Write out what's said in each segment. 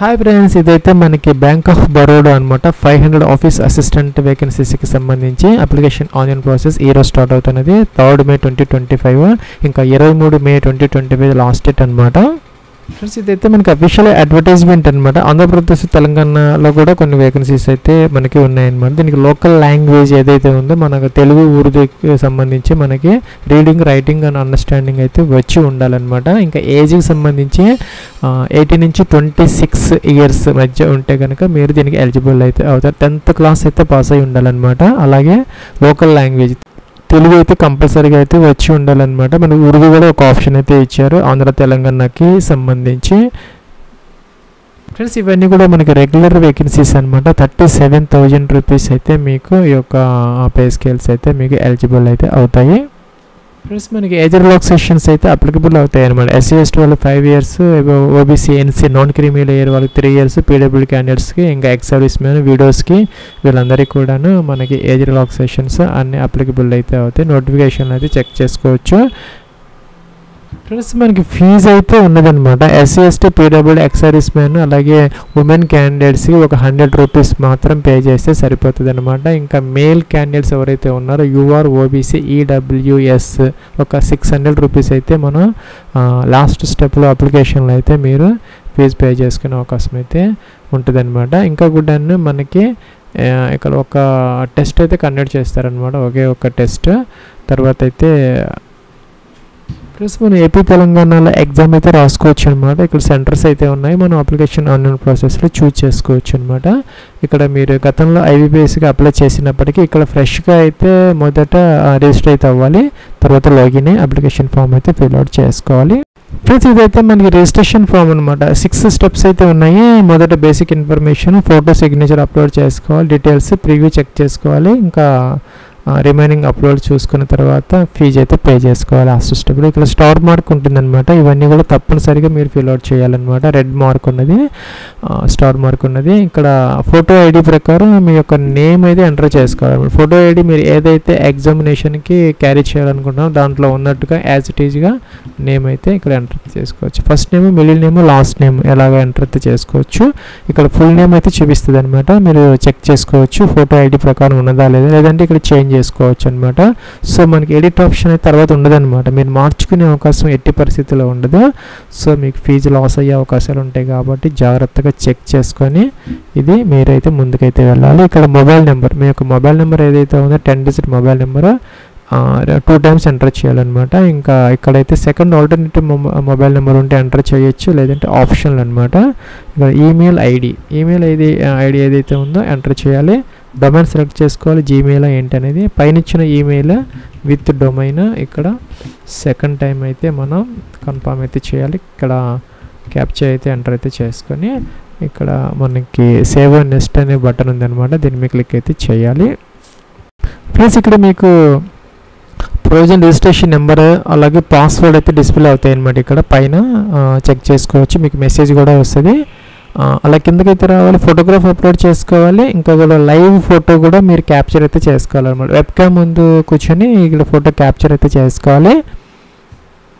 Hi friends, ఇదైతే మనకి bank of Baroda అనమాట. 500 ఆఫీస్ అసిస్టెంట్ వేకెన్సీస్కి సంబంధించి అప్లికేషన్ ఆన్లైన్ ప్రాసెస్ ఈరోజు స్టార్ట్ అవుతున్నది. 3 May 2025, ఇంకా 23 May 2025 లాస్ట్ డేట్ అనమాట. ఫ్రెండ్స్, ఇదైతే మనకి అఫీషియల్ అడ్వర్టైజ్మెంట్ అనమాట. ఆంధ్రప్రదేశ్ తెలంగాణలో కూడా కొన్ని వేకెన్సీస్ అయితే మనకి ఉన్నాయన్నమాట. దీనికి లోకల్ లాంగ్వేజ్ ఏదైతే ఉందో మనకు తెలుగు ఉర్దూకి సంబంధించి మనకి రీడింగ్, రైటింగ్ అండ్ అండర్స్టాండింగ్ అయితే వచ్చి ఉండాలన్నమాట. ఇంకా ఏజ్కి సంబంధించి 18 నుంచి 26 ఇయర్స్ మధ్య ఉంటే కనుక మీరు దీనికి ఎలిజిబుల్ అయితే అవుతారు. 10th క్లాస్ అయితే పాస్ అయి ఉండాలన్నమాట. అలాగే లోకల్ లాంగ్వేజ్ తెలుగు అయితే కంపల్సరీగా అయితే వచ్చి ఉండాలన్నమాట. మనకు ఉర్దూ కూడా ఒక ఆప్షన్ అయితే ఇచ్చారు ఆంధ్ర తెలంగాణకి సంబంధించి. ఫ్రెండ్స్, ఇవన్నీ కూడా మనకి రెగ్యులర్ వేకెన్సీస్ అనమాట. 37,000 రూపీస్ అయితే మీకు ఈ యొక్క పే స్కేల్స్ అయితే మీకు ఎలిజిబుల్ అయితే అవుతాయి. ఫ్రెండ్స్, మనకి ఏజ్ రిలాక్సేషన్స్ అయితే అప్లికబుల్ అవుతాయి అనమాట. SC ST వాళ్ళు 5 years, OBC NC non creamy layer వాళ్ళకి 3 years, PWD క్యాండిడేట్స్కి, ఇంకా ఎక్స్ సర్వీస్ మ్యాన్ వీడియోస్కి వీళ్ళందరికీ కూడాను మనకి ఏజ్ రిలాక్సేషన్స్ అన్నీ అప్లికబుల్ అయితే అవుతాయి. నోటిఫికేషన్ అయితే చెక్ చేసుకోవచ్చు. ఫ్రెండ్స్, మనకి ఫీజు అయితే ఉన్నదనమాట. SC ST PWD ex service man అలాగే ఉమెన్ క్యాండిడేట్స్కి ఒక 100 రూపీస్ మాత్రం పే చేస్తే సరిపోతుంది అనమాట. ఇంకా మేల్ క్యాండిడేట్స్ ఎవరైతే ఉన్నారో UR OBC EWS ఒక 600 రూపీస్ అయితే మనం లాస్ట్ స్టెప్లో అప్లికేషన్లో అయితే మీరు ఫీజు పే చేసుకునే అవకాశం అయితే ఉంటుందన్నమాట. ఇంకా కూడా మనకి ఇక్కడ ఒక టెస్ట్ అయితే కండక్ట్ చేస్తారనమాట. ఒకే ఒక టెస్ట్ తర్వాత అయితే ప్లస్ మనం ఏపీ తెలంగాణలో ఎగ్జామ్ అయితే రాసుకోవచ్చు అనమాట. ఇక్కడ సెంటర్స్ అయితే ఉన్నాయి. మనం అప్లికేషన్ ఆన్లైన్ ప్రాసెస్లో చూజ్ చేసుకోవచ్చు అనమాట. ఇక్కడ మీరు గతంలో IBPSకి అప్లై చేసినప్పటికీ ఇక్కడ ఫ్రెష్గా అయితే మొదట రిజిస్టర్ అయితే అవ్వాలి. తర్వాత లాగిన్ అప్లికేషన్ ఫామ్ అయితే ఫిల్అవుట్ చేసుకోవాలి. ఫ్రెండ్స్, ఇదైతే మనకి రిజిస్ట్రేషన్ ఫామ్ అనమాట. 6 స్టెప్స్ అయితే ఉన్నాయి. మొదట basic information, photo, signature upload చేసుకోవాలి, డీటెయిల్స్ ప్రివ్యూ చెక్ చేసుకోవాలి, ఇంకా రిమైనింగ్ అప్లోడ్ చూసుకున్న తర్వాత ఫీజు అయితే పే చేసుకోవాలి. లాస్ట్ స్టెప్లో ఇక్కడ స్టార్ మార్క్ ఉంటుందన్నమాట. ఇవన్నీ కూడా తప్పనిసరిగా మీరు ఫిల్అవుట్ చేయాలన్నమాట. రెడ్ మార్క్ ఉన్నది, స్టార్ మార్క్ ఉన్నది. ఇక్కడ ఫోటో ఐడి ప్రకారం మీ యొక్క నేమ్ అయితే ఎంటర్ చేసుకోవాలి. ఫోటో ఐడి మీరు ఏదైతే ఎగ్జామినేషన్కి క్యారీ చేయాలనుకుంటున్నారో దాంట్లో ఉన్నట్టుగా యాజ్ ఇట్ ఈజ్గా నేమ్ అయితే ఇక్కడ ఎంటర్ చేసుకోవచ్చు. First name, middle name, last name ఎలాగ ఎంటర్ అయితే చేసుకోవచ్చు. ఇక్కడ ఫుల్ నేమ్ అయితే చూపిస్తుంది అనమాట. మీరు చెక్ చేసుకోవచ్చు ఫోటో ఐడి ప్రకారం ఉన్నదా లేదా, లేదంటే ఇక్కడ చేంజ్ చేసుకోవచ్చు అనమాట. సో మనకి ఎడిట్ ఆప్షన్ అయితే తర్వాత ఉండదన్నమాట. మీరు మార్చుకునే అవకాశం ఎట్టి పరిస్థితుల్లో ఉండదు. సో మీకు ఫీజు లాస్ అయ్యే అవకాశాలు ఉంటాయి కాబట్టి జాగ్రత్తగా చెక్ చేసుకొని ఇది మీరైతే ముందుకైతే వెళ్ళాలి. ఇక్కడ మొబైల్ నెంబర్, మీ యొక్క మొబైల్ నెంబర్ ఏదైతే ఉందో 10 digit mobile number 2 times enter చేయాలన్నమాట. ఇంకా ఇక్కడైతే సెకండ్ ఆల్టర్నేటివ్ మొబైల్ నెంబర్ ఉంటే ఎంటర్ చేయొచ్చు, లేదంటే ఆప్షన్లు అనమాట. ఇక్కడ ఈమెయిల్ ఐడి ఏదైతే ఉందో ఎంటర్ చేయాలి. డొమైన్ సెలెక్ట్ చేసుకోవాలి, జీమెయిల్ ఏంటి అనేది. పైన ఇచ్చిన ఈమెయిల్ విత్ డొమైన్ ఇక్కడ సెకండ్ టైం అయితే మనం కన్ఫర్మ్ అయితే చేయాలి. ఇక్కడ క్యాప్చర్ అయితే ఎంటర్ అయితే చేసుకొని ఇక్కడ మనకి సేవ్ నెక్స్ట్ అనే బటన్ ఉందన్నమాట. దీని మీద క్లిక్ అయితే చేయాలి. ప్లస్ ఇక్కడ మీకు ప్రొవిజన్ రిజిస్ట్రేషన్ నెంబర్ అలాగే పాస్వర్డ్ అయితే డిస్ప్లే అవుతాయి అనమాట. ఇక్కడ పైన చెక్ చేసుకోవచ్చు, మీకు మెసేజ్ కూడా వస్తుంది. అలా కిందకైతే రావాలి, ఫోటోగ్రాఫ్ అప్లోడ్ చేసుకోవాలి. ఇంకా కూడా లైవ్ ఫోటో కూడా మీరు క్యాప్చర్ అయితే చేసుకోవాలన్నమాట. వెబ్ క్యామ్ ముందు కూర్చొని ఇక్కడ ఫోటో క్యాప్చర్ అయితే చేసుకోవాలి.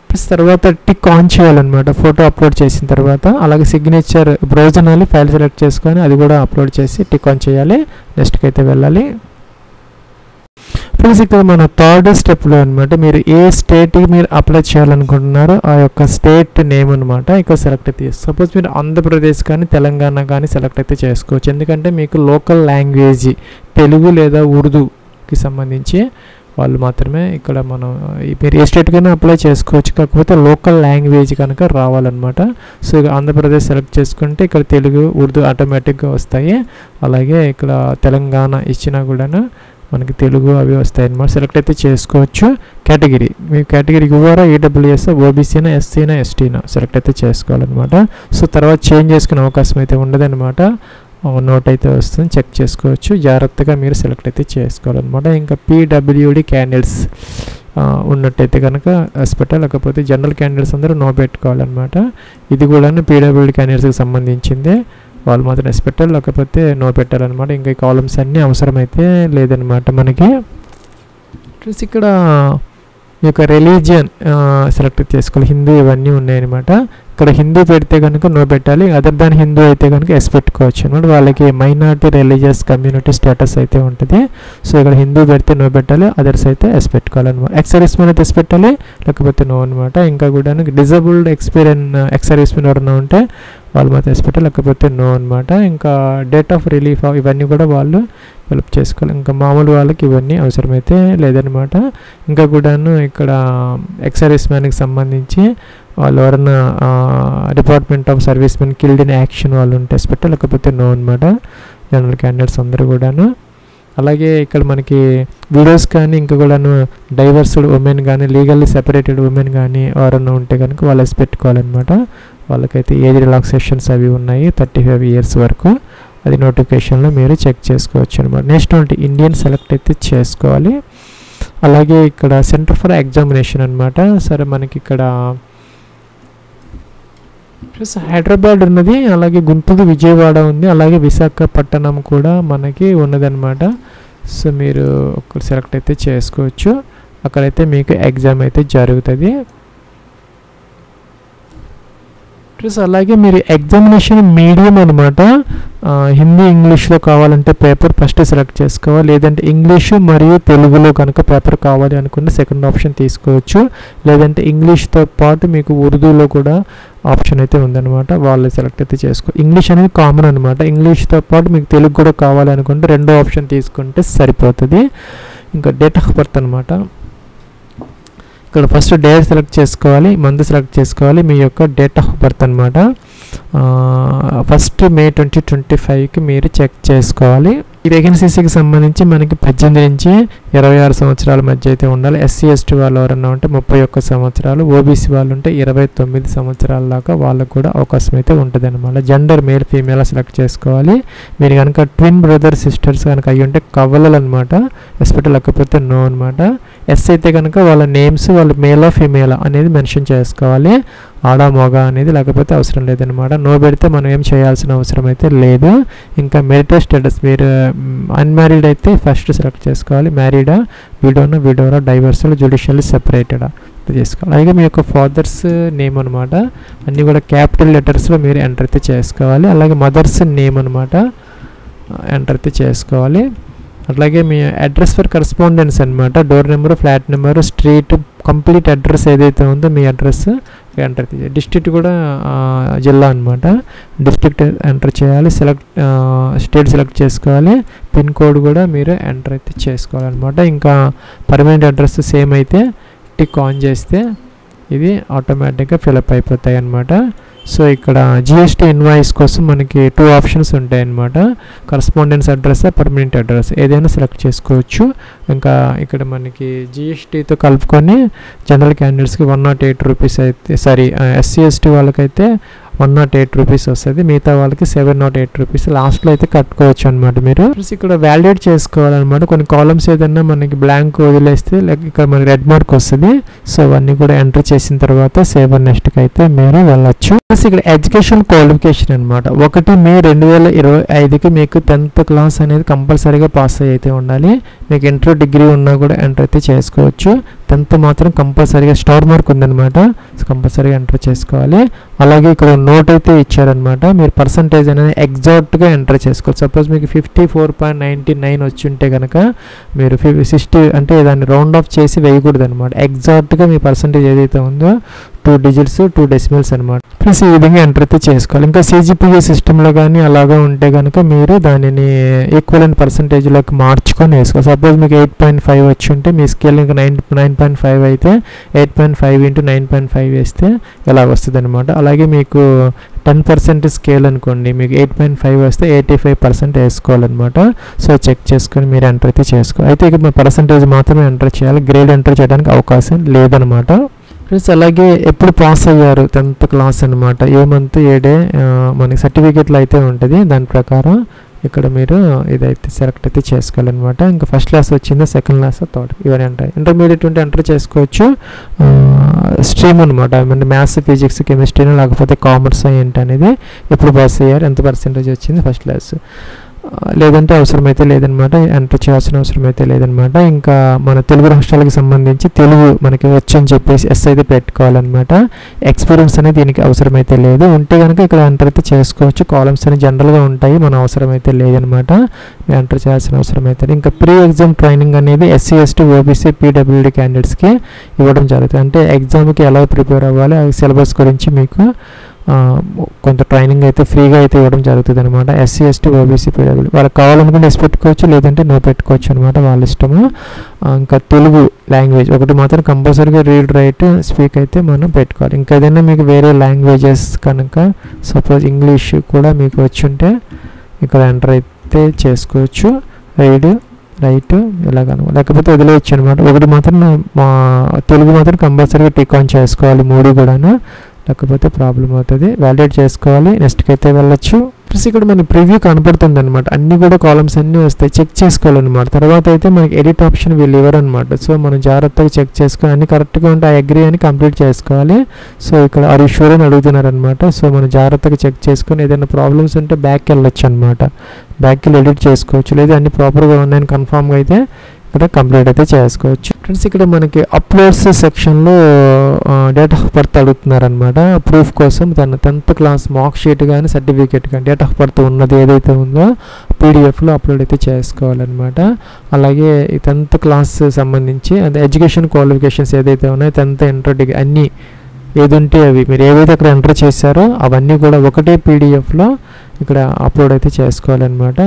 ప్లస్ తర్వాత టిక్ ఆన్ చేయాలన్నమాట ఫోటో అప్లోడ్ చేసిన తర్వాత. అలాగే సిగ్నేచర్ బ్రౌజర్ అని ఫైల్ సెలెక్ట్ చేసుకొని అది కూడా అప్లోడ్ చేసి టిక్ ఆన్ చేయాలి. నెక్స్ట్కి అయితే వెళ్ళాలి. ప్లస్ ఇక్కడ మన 3rd స్టెప్లో అనమాట మీరు ఏ స్టేట్కి మీరు అప్లై చేయాలనుకుంటున్నారో ఆ యొక్క స్టేట్ నేమ్ అనమాట ఇక్కడ సెలెక్ట్ అయితే చేస్తారు. సపోజ్ మీరు ఆంధ్రప్రదేశ్ కానీ తెలంగాణ కానీ సెలెక్ట్ అయితే చేసుకోవచ్చు. ఎందుకంటే మీకు లోకల్ లాంగ్వేజ్ తెలుగు లేదా ఉర్దూకి సంబంధించి వాళ్ళు మాత్రమే ఇక్కడ మనం మీరు ఏ స్టేట్కైనా అప్లై చేసుకోవచ్చు. కాకపోతే లోకల్ లాంగ్వేజ్ కనుక రావాలన్నమాట. సో ఆంధ్రప్రదేశ్ సెలెక్ట్ చేసుకుంటే ఇక్కడ తెలుగు, ఉర్దూ ఆటోమేటిక్గా వస్తాయి. అలాగే ఇక్కడ తెలంగాణ ఇచ్చినా కూడా మనకి తెలుగు అవి వస్తాయి అన్నమాట. సెలెక్ట్ అయితే చేసుకోవచ్చు. కేటగిరీ, మీ కేటగిరీ UR EWS OBCనా SCనా STనా సెలెక్ట్ అయితే చేసుకోవాలన్నమాట. సో తర్వాత చేంజ్ చేసుకునే అవకాశం అయితే ఉండదన్నమాట. నోట్ అయితే వస్తుంది, చెక్ చేసుకోవచ్చు. జాగ్రత్తగా మీరు సెలెక్ట్ అయితే చేసుకోవాలన్నమాట. ఇంకా PWD క్యాండిడేట్స్ ఉన్నట్టయితే కనుక ఎస్ పెట్టాలి, లేకపోతే జనరల్ క్యాండిడేట్స్ అందరూ నో పెట్టుకోవాలన్నమాట. ఇది కూడా PWD క్యాండిడేట్స్కి సంబంధించిందే. వాళ్ళు మాత్రం ఎస్ పెట్టాలి, లేకపోతే నో పెట్టాలన్నమాట. ఇంకా ఈ కాలమ్స్ అన్నీ అవసరమైతే లేదనమాట మనకి. ప్లస్ ఇక్కడ మీకు రిలీజియన్ సెలెక్ట్ చేసుకోవాలి. హిందూ ఇవన్నీ ఉన్నాయన్నమాట. ఇక్కడ హిందూ పెడితే కనుక నో పెట్టాలి, అదర్ దాన్ హిందూ అయితే కనుక ఎస్ పెట్టుకోవచ్చు అనమాట. వాళ్ళకి మైనారిటీ రిలీజియస్ కమ్యూనిటీ స్టేటస్ అయితే ఉంటుంది. సో ఇక్కడ హిందూ పెడితే నో పెట్టాలి, అదర్స్ అయితే ఎస్ పెట్టుకోవాలన్నమాట. ఎక్స్ సర్వీస్మెన్ అయితే ఎస్ పెట్టాలి, లేకపోతే నో అనమాట. ఇంకా కూడా డిజబుల్డ్ ఎక్స్ సర్వీస్మెన్ ఎవరైనా ఉంటే వాళ్ళు మాత్రం ఎస్ పెట్టాలి, లేకపోతే నో అనమాట. ఇంకా డేట్ ఆఫ్ రిలీఫ్ ఇవన్నీ కూడా వాళ్ళు ఫిలప్ చేసుకోవాలి. ఇంకా మామూలు వాళ్ళకి ఇవన్నీ అవసరమైతే లేదనమాట. ఇంకా కూడాను ఇక్కడ ఎక్స్ సర్వీస్మెన్కి సంబంధించి వాళ్ళు ఎవరైనా department of servicemen killed in action వాళ్ళు ఉంటే ఎస్ పెట్టాలి, లేకపోతే నో అనమాట. జనరల్ క్యాండిడేట్స్ అందరూ కూడాను. అలాగే ఇక్కడ మనకి విడోస్ కానీ ఇంకా కూడాను డైవర్స్డ్ ఉమెన్ కానీ లీగల్లీ సెపరేటెడ్ ఉమెన్ కానీ ఎవరైనా ఉంటే కనుక వాళ్ళు ఎస్ పెట్టుకోవాలన్నమాట. వాళ్ళకైతే ఏజ్ రిలాక్సేషన్స్ అవి ఉన్నాయి 35 years వరకు. అది నోటిఫికేషన్లో మీరు చెక్ చేసుకోవచ్చు అనమాట. నేషనాలిటీ ఇండియన్ సెలెక్ట్ అయితే చేసుకోవాలి. అలాగే ఇక్కడ సెంటర్ ఫర్ ఎగ్జామినేషన్ అనమాట. సరే మనకి ఇక్కడ ప్లస్ హైదరాబాద్ ఉన్నది, అలాగే గుంటూరు విజయవాడ ఉంది, అలాగే విశాఖపట్నం కూడా మనకి ఉన్నదన్నమాట. సో మీరు ఒకటి సెలెక్ట్ అయితే చేసుకోవచ్చు. అక్కడైతే మీకు ఎగ్జామ్ అయితే జరుగుతుంది. ప్లస్ అలాగే మీరు ఎగ్జామినేషన్ మీడియం అనమాట. హిందీ ఇంగ్లీష్లో కావాలంటే పేపర్ ఫస్ట్ సెలెక్ట్ చేసుకోవాలి, లేదంటే ఇంగ్లీషు మరియు తెలుగులో కనుక పేపర్ కావాలి అనుకుంటే సెకండ్ ఆప్షన్ తీసుకోవచ్చు, లేదంటే ఇంగ్లీష్తో పాటు మీకు ఉర్దూలో కూడా ఆప్షన్ అయితే ఉందన్నమాట. వాళ్ళు సెలెక్ట్ అయితే ఇంగ్లీష్ అనేది కామన్ అనమాట. ఇంగ్లీష్తో పాటు మీకు తెలుగు కూడా కావాలి అనుకుంటే రెండో ఆప్షన్ తీసుకుంటే సరిపోతుంది. ఇంకా డేట్ ఆఫ్ బర్త్ అనమాట. ఇక్కడ ఫస్ట్ డేట్ సెలెక్ట్ చేసుకోవాలి, మంత్ సెలెక్ట్ చేసుకోవాలి, మీ యొక్క డేట్ ఆఫ్ బర్త్ అనమాట. 1 May 2025కి మీరు చెక్ చేసుకోవాలి. ఈ వేకెన్సీస్కి సంబంధించి మనకి 18 నుంచి 26 సంవత్సరాల మధ్య అయితే ఉండాలి. ఎస్సీ ఎస్టీ వాళ్ళు ఎవరన్నా ఉంటే 31 సంవత్సరాలు, ఓబీసీ వాళ్ళు ఉంటే 29 సంవత్సరాల దాకా వాళ్ళకు కూడా అవకాశం అయితే ఉంటుంది అనమాట. జెండర్ మేల్ ఫీమేల్ సెలెక్ట్ చేసుకోవాలి. మీరు కనుక ట్విన్ బ్రదర్ సిస్టర్స్ కనుక అయ్యి ఉంటే కవలలు అనమాట, ఎస్పెషల్ లేకపోతే నో అనమాట. ఎస్ అయితే కనుక వాళ్ళ నేమ్స్ వాళ్ళు మేలా ఫీమేలా అనేది మెన్షన్ చేసుకోవాలి, ఆడ మగ అనేది లేకపోతే అవసరం లేదనమాట. నో పెడితే మనం ఏం చేయాల్సిన అవసరం అయితే లేదు. ఇంకా మెరిటల్ స్టేటస్ మీరు అన్మ్యారీడ్ అయితే ఫస్ట్ సెలెక్ట్ చేసుకోవాలి, మ్యారీడా, విడోరా, డైవర్సల్, జ్యుడిషియల్లీ సెపరేటెడా చేసుకోవాలి. అలాగే మీ యొక్క ఫాదర్స్ నేమ్ అనమాట అన్నీ కూడా క్యాపిటల్ లెటర్స్లో మీరు ఎంటర్ అయితే చేసుకోవాలి. అలాగే మదర్స్ నేమ్ అనమాట ఎంటర్ అయితే చేసుకోవాలి. అట్లాగే మీ అడ్రస్ ఫర్ కరెస్పాండెన్స్ అనమాట, door number, flat number, street, complete address ఏదైతే ఉందో మీ అడ్రస్ ఎంటర్ చేయాలి. డిస్ట్రిక్ట్ కూడా జిల్లా అనమాట, డిస్ట్రిక్ట్ ఎంటర్ చేయాలి. స్టేట్ సెలెక్ట్ చేసుకోవాలి. పిన్ కోడ్ కూడా మీరు ఎంటర్ అయితే చేసుకోవాలన్నమాట. ఇంకా పర్మనెంట్ అడ్రస్ సేమ్ అయితే టిక్ ఆన్ చేస్తే ఇవి ఆటోమేటిక్గా ఫిలప్ అయిపోతాయి అన్నమాట. సో ఇక్కడ జిఎస్టీ ఇన్వాయిస్ కోసం మనకి 2 ఆప్షన్స్ ఉంటాయి అన్నమాట. కరస్పాండెన్స్ అడ్రస్, పర్మనెంట్ అడ్రస్ ఏదైనా సెలెక్ట్ చేసుకోవచ్చు. ఇంకా ఇక్కడ మనకి జిఎస్టీతో కలుపుకొని జనరల్ క్యాండిడేట్స్కి 108 రూపీస్ అయితే, సారీ ఎస్సీ ఎస్టీ వాళ్ళకైతే 108 రూపీస్ వస్తుంది, మిగతా వాళ్ళకి 708 రూపీస్ లాస్ట్లో అయితే కట్టుకోవచ్చు అనమాట. మీరు ఇక్కడ వ్యాలిడేట్ చేసుకోవాలన్నమాట. కొన్ని కాలమ్స్ ఏదన్నా మనకి బ్లాంక్ వదిలేస్తే ఇక్కడ మనకి రెడ్ మార్క్ వస్తుంది. సో అవన్నీ కూడా ఎంటర్ చేసిన తర్వాత సేవ్ అండ్ నెక్స్ట్కి అయితే మీరు వెళ్ళొచ్చు. ఇక్కడ ఎడ్యుకేషన్ క్వాలిఫికేషన్ అనమాట. 1 May 2025కి మీకు 10th క్లాస్ అనేది కంపల్సరీగా పాస్ అయితే ఉండాలి. మీకు ఇంటర్ డిగ్రీ ఉన్నా కూడా ఎంటర్ అయితే చేసుకోవచ్చు. 10th మాత్రం కంపల్సరీగా స్టార్ మార్క్ ఉందన్నమాట, కంపల్సరీగా ఎంటర్ చేసుకోవాలి. అలాగే ఇక్కడ నోట్ అయితే ఇచ్చారనమాట, మీరు పర్సంటేజ్ అనేది ఎగ్జాక్ట్గా ఎంటర్ చేసుకోవాలి. సపోజ్ మీకు 54.99 వచ్చి ఉంటే కనుక మీరు 60 అంటే దాన్ని రౌండ్ ఆఫ్ చేసి వేయకూడదు అనమాట. ఎగ్జాక్ట్గా మీ పర్సంటేజ్ ఏదైతే ఉందో 2 digits 2 decimals అనమాట. ప్లస్ ఈ విధంగా ఎంటర్ అయితే చేసుకోవాలి. ఇంకా సిజిపిఏ సిస్టంలో కానీ అలాగా ఉంటే కనుక మీరు దానిని ఈక్వలెంట్ పర్సంటేజ్లోకి మార్చుకొని వేసుకోవాలి. సపోజ్ మీకు 8.5 వచ్చి ఉంటే మీ స్కేల్ ఇంకా 9.5 అయితే 8.5 × 9.5 వేస్తే ఇలా వస్తుంది అనమాట. అలాగే మీకు 10% స్కేల్ అనుకోండి, మీకు 8.5 వస్తే 85% వేసుకోవాలన్నమాట. సో చెక్ చేసుకొని మీరు ఎంటర్ అయితే చేసుకోవాలి. అయితే ఇక మీ పర్సంటేజ్ మాత్రమే ఎంటర్ చేయాలి, గ్రేడ్ ఎంటర్ చేయడానికి అవకాశం లేదనమాట. ప్లస్ అలాగే ఎప్పుడు పాస్ అయ్యారు 10th క్లాస్ అనమాట, ఏ మంత్ ఏ డే మనకి సర్టిఫికేట్లో అయితే ఉంటుంది. దాని ప్రకారం ఇక్కడ మీరు ఇదైతే సెలెక్ట్ అయితే చేసుకోవాలన్నమాట. ఇంకా ఫస్ట్ క్లాస్ వచ్చిందా, సెకండ్ క్లాస్, థర్డ్ ఇవన్నీ ఉంటాయి. ఇంటర్మీడియట్ ఉంటే ఎంటర్ చేసుకోవచ్చు. స్ట్రీమ్ అనమాట, అంటే మ్యాథ్స్, ఫిజిక్స్, కెమిస్ట్రీ లేకపోతే కామర్స్ ఏంటి అనేది ఎప్పుడు పాస్ అయ్యారు, ఎంత పర్సెంటేజ్ వచ్చింది, ఫస్ట్ క్లాస్. లేదంటే అవసరమైతే లేదనమాట, ఎంటర్ చేయాల్సిన అవసరం అయితే లేదనమాట. ఇంకా మన తెలుగు రాష్ట్రాలకు సంబంధించి తెలుగు మనకి వచ్చని చెప్పేసి ఎస్ అయితే పెట్టుకోవాలన్నమాట. ఎక్స్పీరియన్స్ అనేది దీనికి అవసరమైతే లేదు, ఉంటే కనుక ఇక్కడ ఎంటర్ అయితే చేసుకోవచ్చు. కాలమ్స్ అనేవి జనరల్గా ఉంటాయి, మన అవసరం అయితే లేదనమాట, ఎంటర్ చేయాల్సిన అవసరం అయితే. ఇంకా ప్రీ ఎగ్జామ్ ట్రైనింగ్ అనేది SC ST OBC PWD క్యాండిడేట్స్కి ఇవ్వడం జరుగుతుంది. అంటే ఎగ్జామ్కి ఎలా ప్రిపేర్ అవ్వాలి, ఆ సిలబస్ గురించి మీకు కొంత ట్రైనింగ్ అయితే ఫ్రీగా అయితే ఇవ్వడం జరుగుతుంది అనమాట. SC ST OBC PWD వాళ్ళకి కావాలనుకుంటే ఎస్ పెట్టుకోవచ్చు, లేదంటే నో పెట్టుకోవచ్చు అనమాట, వాళ్ళ ఇష్టము. ఇంకా తెలుగు లాంగ్వేజ్ ఒకటి మాత్రం కంపల్సరీగా రీడ్ రైట్ స్పీక్ అయితే మనం పెట్టుకోవాలి. ఇంకా ఏదైనా మీకు వేరే లాంగ్వేజెస్ కనుక సపోజ్ ఇంగ్లీష్ కూడా మీకు వచ్చి ఉంటే ఇక్కడ ఎంటర్ అయితే చేసుకోవచ్చు, రీడ్ రైట్ ఇలాగనమాట, లేకపోతే వదిలేయచ్చు అనమాట. ఒకటి మాత్రం మా తెలుగు మాత్రం కంపల్సరీగా టిక్ ఆన్ చేసుకోవాలి, 3 కూడాను, లేకపోతే ప్రాబ్లం అవుతుంది. వ్యాలిడేట్ చేసుకోవాలి, నెక్స్ట్కి అయితే వెళ్ళొచ్చు. ప్లస్ ఇక్కడ మనకి ప్రివ్యూ కనపడుతుంది అనమాట, అన్నీ కూడా కాలమ్స్ అన్నీ వస్తాయి, చెక్ చేసుకోవాలన్నమాట. తర్వాత అయితే మనకి ఎడిట్ ఆప్షన్ వీళ్ళు ఇవ్వరనమాట. సో మనం జాగ్రత్తగా చెక్ చేసుకొని అన్ని కరెక్ట్గా ఉంటే ఆ అగ్రీ అని కంప్లీట్ చేసుకోవాలి. సో ఇక్కడ ఆర్ యూ షూర్ అని అడుగుతున్నారనమాట. సో మనం జాగ్రత్తగా చెక్ చేసుకొని ఏదైనా ప్రాబ్లమ్స్ ఉంటే బ్యాక్కి వెళ్ళొచ్చు అనమాట, బ్యాక్కి వెళ్ళి ఎడిట్ చేసుకోవచ్చు, లేదా అన్ని ప్రాపర్గా ఉన్నాయని కన్ఫామ్గా అయితే ఇక్కడ కంప్లీట్ అయితే చేసుకోవచ్చు. ఫ్రెండ్స్ ఇక్కడ మనకి అప్లోడ్స్ సెక్షన్లో డేట్ ఆఫ్ బర్త్ అడుగుతున్నారనమాట. ప్రూఫ్ కోసం తన 10th క్లాస్ మార్క్ షీట్ కానీ సర్టిఫికేట్ కానీ డేట్ ఆఫ్ బర్త్ ఉన్నది ఏదైతే ఉందో PDFలో అప్లోడ్ అయితే చేసుకోవాలన్నమాట. అలాగే ఈ 10th క్లాస్ సంబంధించి అదే ఎడ్యుకేషన్ క్వాలిఫికేషన్స్ ఏదైతే ఉన్నాయో 10th ఇంటర్ డిగ్రీ అన్నీ ఏది ఉంటే అవి మీరు ఏవైతే అక్కడ ఎంటర్ చేశారో అవన్నీ కూడా ఒకటే PDFలో ఇక్కడ అప్లోడ్ అయితే చేసుకోవాలన్నమాట.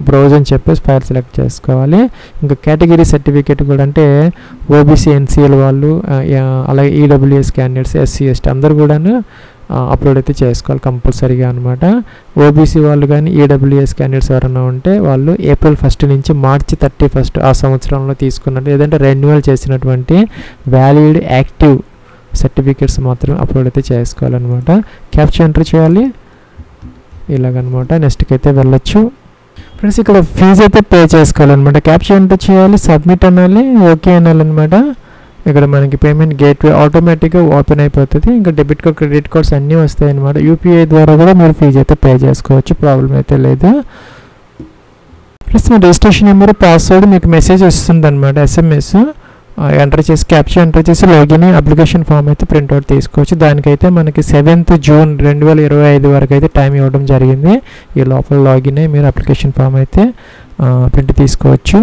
బ్రౌజ్ అని చెప్పేసి ఫైల్ సెలెక్ట్ చేసుకోవాలి. ఇంకా కేటగిరీ సర్టిఫికేట్ కూడా అంటే OBC NCL వాళ్ళు, అలాగే EWS క్యాండిడేట్స్, SC ST అందరు కూడాను అప్లోడ్ అయితే చేసుకోవాలి కంపల్సరీగా అనమాట. OBC వాళ్ళు కానీ EWS క్యాండిడేట్స్ ఎవరైనా ఉంటే వాళ్ళు April 1 నుంచి March 31 ఆ సంవత్సరంలో తీసుకున్నట్టు లేదంటే రెన్యువల్ చేసినటువంటి వ్యాలిడ్ యాక్టివ్ సర్టిఫికేట్స్ మాత్రం అప్లోడ్ అయితే చేసుకోవాలన్నమాట. క్యాప్చర్ ఎంటర్ చేయాలి ఇలాగనమాట. నెక్స్ట్కి అయితే వెళ్ళొచ్చు. ఫ్రెండ్స్ ఇక్కడ ఫీజు అయితే పే చేసుకోవాలన్నమాట. క్యాప్చర్ ఎంటర్ చేయాలి, సబ్మిట్ అనాలి, ఓకే అనాలన్నమాట. ఇక్కడ మనకి పేమెంట్ గేట్వే ఆటోమేటిక్గా ఓపెన్ అయిపోతుంది. ఇంకా డెబిట్ కార్డ్ క్రెడిట్ కార్డ్స్ అన్నీ వస్తాయి అన్నమాట. UPI ద్వారా కూడా మీరు ఫీజు అయితే పే చేసుకోవచ్చు, ప్రాబ్లం అయితే లేదు. ప్లస్ మీ రిజిస్ట్రేషన్ నెంబర్ పాస్వర్డ్ మీకు మెసేజ్ వస్తుంది అనమాట, SMS ఎంటర్ చేసి క్యాప్చర్ ఎంటర్ చేసి లాగిన్ అప్లికేషన్ ఫామ్ అయితే ప్రింట్అవుట్ తీసుకోవచ్చు. దానికైతే మనకి 7th June 2025 వరకు అయితే టైం ఇవ్వడం జరిగింది. ఈ లోపల లాగిన్ అయ్యి మీరు అప్లికేషన్ ఫామ్ అయితే ప్రింట్ తీసుకోవచ్చు.